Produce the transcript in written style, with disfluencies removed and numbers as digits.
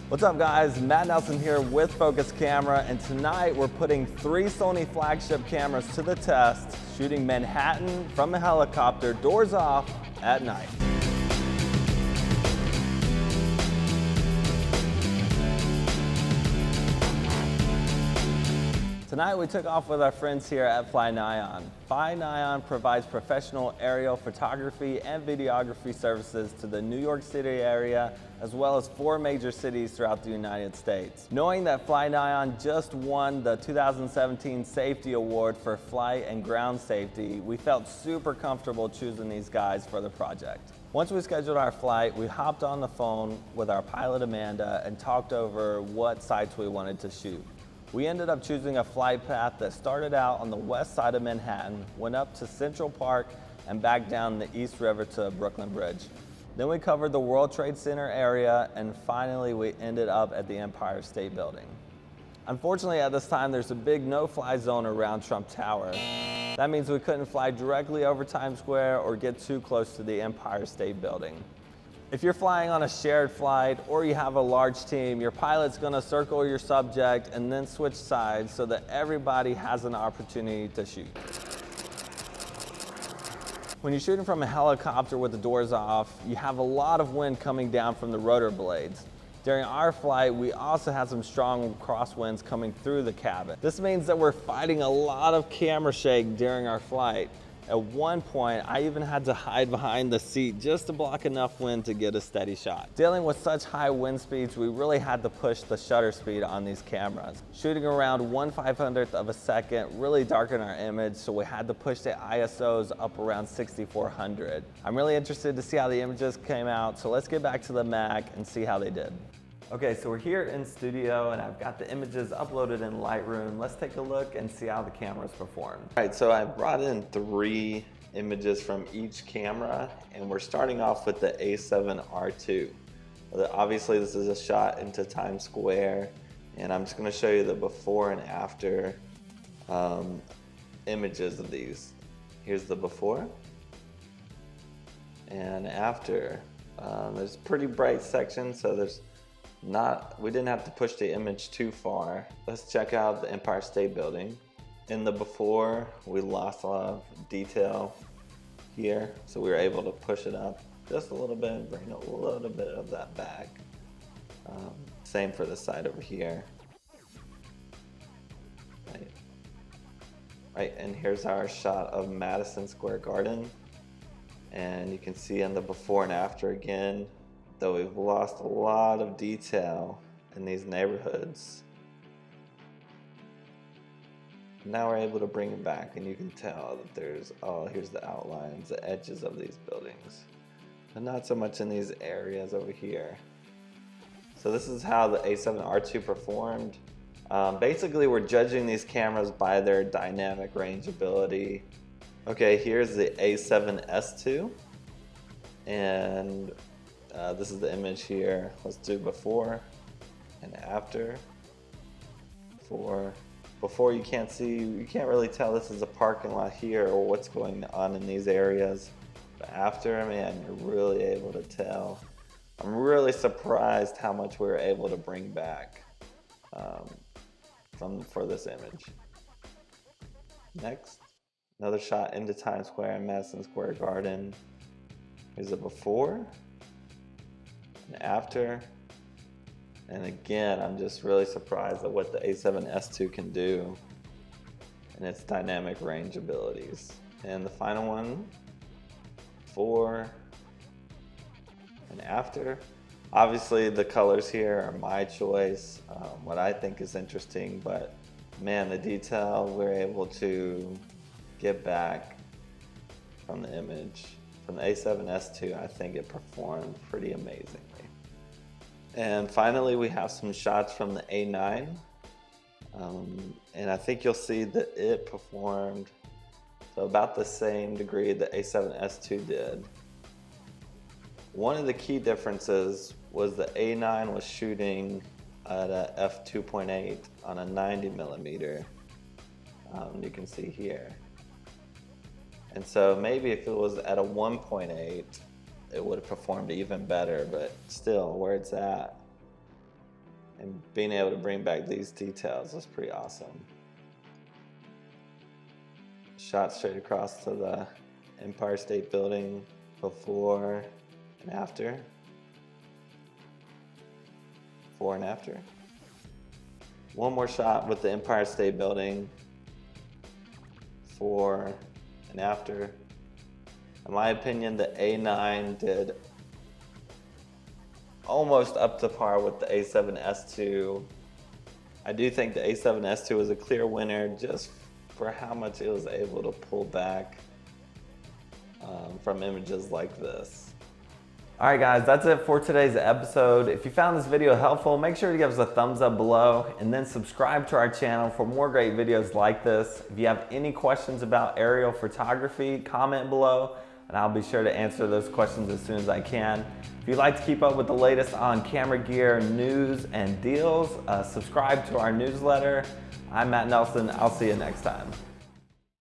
What's up guys, Matt Nelson here with Focus Camera, and tonight we're putting 3 Sony flagship cameras to the test, shooting Manhattan from a helicopter, doors off, at night. Tonight we took off with our friends here at FLYNYON. FLYNYON provides professional aerial photography and videography services to the New York City area, as well as 4 major cities throughout the United States. Knowing that FLYNYON just won the 2017 Safety Award for flight and ground safety, we felt super comfortable choosing these guys for the project. Once we scheduled our flight, we hopped on the phone with our pilot Amanda and talked over what sites we wanted to shoot. We ended up choosing a flight path that started out on the west side of Manhattan, went up to Central Park, and back down the East River to Brooklyn Bridge. Then we covered the World Trade Center area, and finally we ended up at the Empire State Building. Unfortunately, at this time, there's a big no-fly zone around Trump Tower. That means we couldn't fly directly over Times Square or get too close to the Empire State Building. If you're flying on a shared flight or you have a large team, your pilot's gonna circle your subject and then switch sides so that everybody has an opportunity to shoot. When you're shooting from a helicopter with the doors off, you have a lot of wind coming down from the rotor blades. During our flight, we also had some strong crosswinds coming through the cabin. This means that we're fighting a lot of camera shake during our flight. At one point, I even had to hide behind the seat just to block enough wind to get a steady shot. Dealing with such high wind speeds, we really had to push the shutter speed on these cameras. Shooting around 1/500th of a second really darkened our image, so we had to push the ISOs up around 6400. I'm really interested to see how the images came out, so let's get back to the Mac and see how they did. Okay, so we're here in studio and I've got the images uploaded in Lightroom. Let's take a look and see how the cameras performed. All right, so I brought in 3 images from each camera, and we're starting off with the a7rii. Obviously this is a shot into Times Square, and I'm just gonna show you the before and after images of these. Here's the before and after. There's pretty bright sections, so we didn't have to push the image too far. Let's check out the Empire State Building. In the before, we lost a lot of detail here, so we were able to push it up just a little bit and bring a little bit of that back. Same for the side over here. Right, and here's our shot of Madison Square Garden. And you can see in the before and after again, though we've lost a lot of detail in these neighborhoods, now we're able to bring it back, and you can tell that here's the outlines, the edges of these buildings, but not so much in these areas over here. So this is how the a7rii performed. Basically, we're judging these cameras by their dynamic range ability. Okay, here's the a7sii, and this is the image here. Let's do before and after. Before you can't really tell this is a parking lot here or what's going on in these areas. But after, man, you're really able to tell. I'm really surprised how much we were able to bring back for this image. Next, another shot into Times Square and Madison Square Garden. Here's a before and after, and again, I'm just really surprised at what the a7sii can do and its dynamic range abilities. And the final one, before and after. Obviously the colors here are my choice, what I think is interesting, but man, the detail we're able to get back from the image from the a7sii, I think it performed pretty amazingly. And finally, we have some shots from the a9, and I think you'll see that it performed to about the same degree the a7sii did. One of the key differences was the a9 was shooting at a f2.8 on a 90mm. You can see here. And so maybe if it was at a 1.8, it would have performed even better, but still, where it's at, And being able to bring back these details is pretty awesome. Shot straight across to the Empire State Building before and after. Before and after. One more shot with the Empire State Building before and after. In my opinion, the A9 did almost up to par with the A7S2. I do think the A7S2 was a clear winner just for how much it was able to pull back from images like this. Alright guys, that's it for today's episode. If you found this video helpful, make sure to give us a thumbs up below and then subscribe to our channel for more great videos like this. If you have any questions about aerial photography, comment below and I'll be sure to answer those questions as soon as I can. If you'd like to keep up with the latest on camera gear, news, and deals, subscribe to our newsletter. I'm Matt Nelson. I'll see you next time.